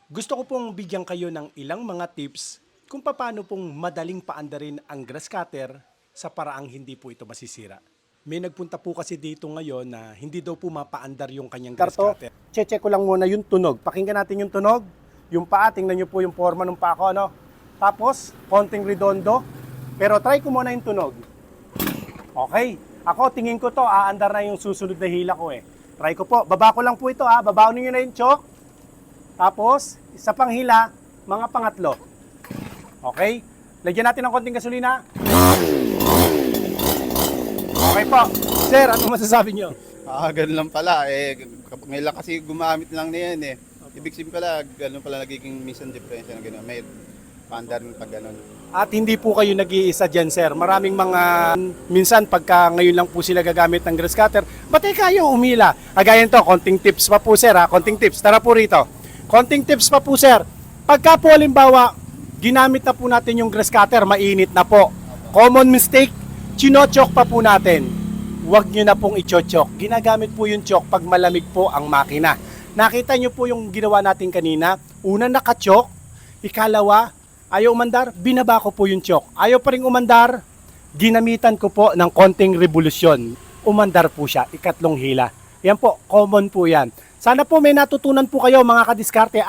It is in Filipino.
Gusto ko pong bigyan kayo ng ilang mga tips kung paano pong madaling paandarin ang grass cutter sa paraang hindi po ito masisira. May nagpunta po kasi dito ngayon na hindi daw po mapaandar yung kanyang grass cutter. Check ko lang muna yung tunog. Pakinggan natin yung tunog. Yung paa, tingnan nyo po yung forma ng paa ko, ano? Tapos, konting redondo. Pero try ko muna yung tunog. Okay. Ako, tingin ko to, aandar na yung susunod na hila ko eh. Try ko po. Baba ko lang po ito ha. Babaon niyo na yung choke. Tapos, isa pang hila, mga pangatlo. Okay? Lagyan natin ng konting gasolina. Okay po. Sir, ano masasabi nyo? Ganun lang pala. Ngayon lang kasi gumamit lang na yan eh. Ibig sabihin pala, ganun pala nagiging minsan diferensya ng gano'n. May paandar pag ganun. At hindi po kayo nag-iisa dyan, sir. Maraming mga, minsan pagka ngayon lang po sila gagamit ng grass cutter, batay kayo umila. Agayan to, konting tips pa po, sir ha. Konting tips. Tara po rito. Konting tips pa po, sir. Pagka po halimbawa, ginamit na po natin yung grass cutter, mainit na po. Common mistake, chinochok pa po natin. Huwag nyo na pong ichochok. Ginagamit po yung chok pag malamig po ang makina. Nakita nyo po yung ginawa natin kanina. Una nakachok, ikalawa, ayaw umandar, binaba ko po yung chok. Ayaw pa rin umandar, ginamitan ko po ng konting revolusyon. Umandar po siya, ikatlong hila. Yan po, common po yan. Sana po may natutunan po kayo mga kadiskarte.